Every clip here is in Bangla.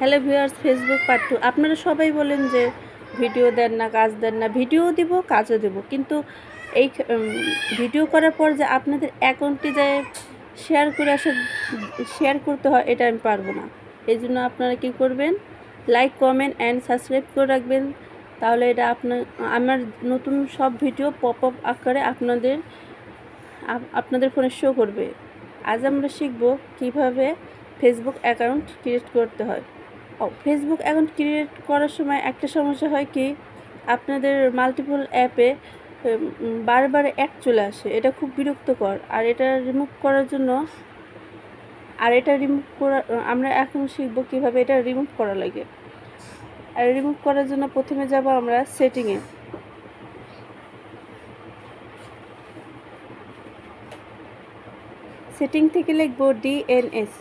Hello viewers, Facebook part 2। আপনারা সবাই বলেন যে ভিডিও দেন না, কাজ দেন না। ভিডিও দিব, কাজও দেব, কিন্তু এই ভিডিও করার পর যে আপনাদের অ্যাকাউন্টে যায় শেয়ার করতে হয়, এটা আমি পারবো না। এই জন্য আপনারা কী করবেন, লাইক, কমেন্ট অ্যান্ড সাবস্ক্রাইব করে রাখবেন। তাহলে এটা আমার নতুন সব ভিডিও পপ আপ আকারে আপনাদের ফোনে শো করবে। আজ আমরা শিখব কিভাবে ফেসবুক অ্যাকাউন্ট ক্রিয়েট করতে হয়। ফেসবুক অ্যাকাউন্ট ক্রিয়েট করার সময় একটা সমস্যা হয় কি, আপনাদের মাল্টিপল অ্যাপে বারবার অ্যাড চলে আসে। এটা খুব বিরক্তকর। আর এটা রিমুভ করার জন্য আমরা এখন শিখব কিভাবে এটা রিমুভ করা লাগে। আর রিমুভ করার জন্য প্রথমে যাব আমরা সেটিংয়ে। সেটিং থেকে লিখব ডিএনএস।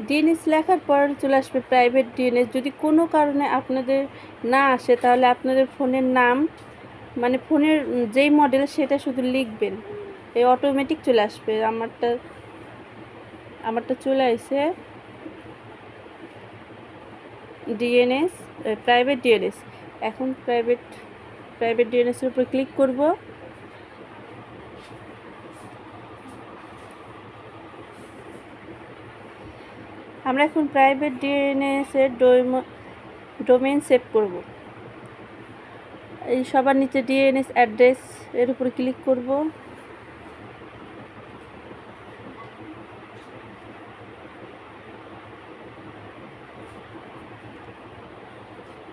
ডিএনএস লেখার পর চলে আসবে প্রাইভেট ডিএনএস। যদি কোনো কারণে আপনাদের না আসে, তাহলে আপনাদের ফোনের নাম, মানে ফোনের যেই মডেল সেটা শুধু লিখবেন, এই অটোমেটিক চলে আসবে। আমারটা চলে আসে ডিএনএস, প্রাইভেট ডিএনএস। এখন প্রাইভেট ডিএনএসের উপর ক্লিক করব। আমরা এখন প্রাইভেট ডিএনএসের ডোমেইন সেভ করব। এই সবার নিচে ডিএনএস অ্যাড্রেস এর উপর ক্লিক করব।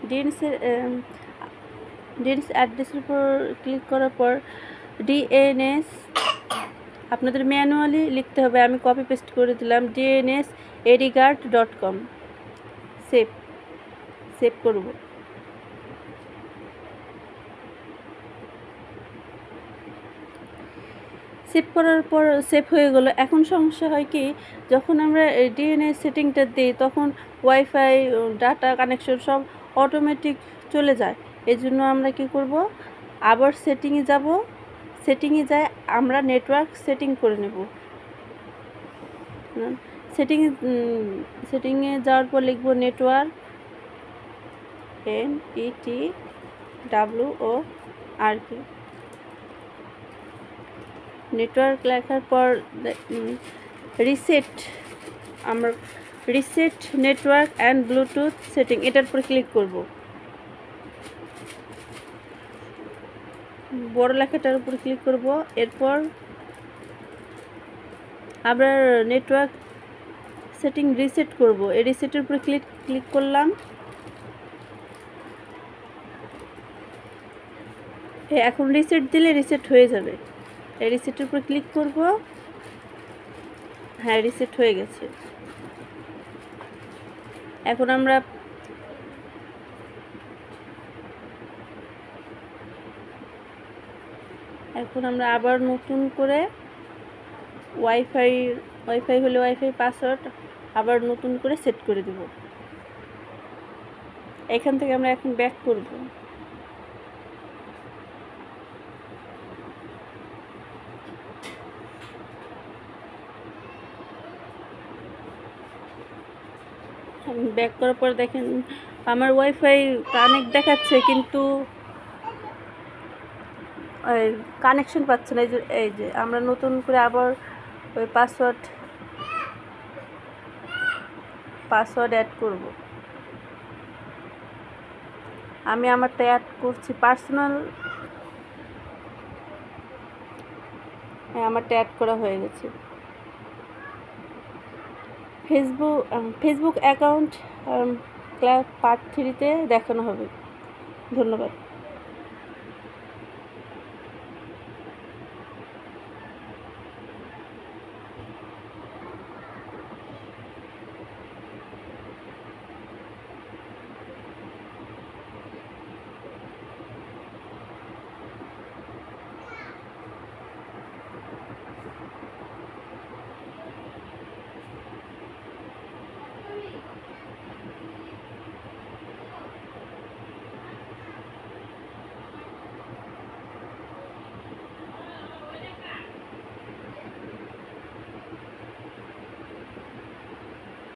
ডিএনএস অ্যাড্রেসের উপর ক্লিক করার পর ডিএনএস আপনাদের ম্যানুয়ালি লিখতে হবে। আমি কপি পেস্ট করে দিলাম। dnsediguard.com সেভ করব। সেভ করার পর সেভ হয়ে গেল। এখন সমস্যা হয় কি, যখন আমরা ডিএনএস সেটিংটা দিই তখন ওয়াইফাই, ডাটা কানেকশন সব অটোমেটিক চলে যায়। এই জন্য আমরা কি করব, আবার সেটিংয়ে যাব। সেটিংয়ে আমরা নেটওয়ার্ক সেটিং করে নেব। সেটিংয়ে যাওয়ার পর লিখব নেটওয়ার্ক, NETWORK। নেটওয়ার্ক লেখার পর reset network and Bluetooth setting, এটার উপর ক্লিক করব। বড় লেখাটার উপর ক্লিক করব। এরপর আমরা নেটওয়ার্ক সেটিং রিসেট করব। এই রিসেটের উপর ক্লিক করলাম। এখন রিসেট দিলে রিসেট হয়ে যাবে। এই রিসেটের উপর ক্লিক করব। হ্যাঁ, রিসেট হয়ে গেছে। এখন আমরা আবার নতুন করে ওয়াইফাই হলে ওয়াইফাই পাসওয়ার্ড আবার নতুন করে সেট করে দেব। এখান থেকে আমরা এখন ব্যাক করব। ব্যাক করার পর দেখেন আমার ওয়াইফাই কানেক্ট দেখাচ্ছে, কিন্তু কানেকশন পাচ্ছে না। এই যে আমরা নতুন করে আবার ওই পাসওয়ার্ড অ্যাড করব। আমি আমারটা অ্যাড করছি পার্সোনাল। আমারটা অ্যাড করা হয়ে গেছে। ফেসবুক অ্যাকাউন্ট ক্লাস পার্ট 3-তে দেখানো হবে। ধন্যবাদ।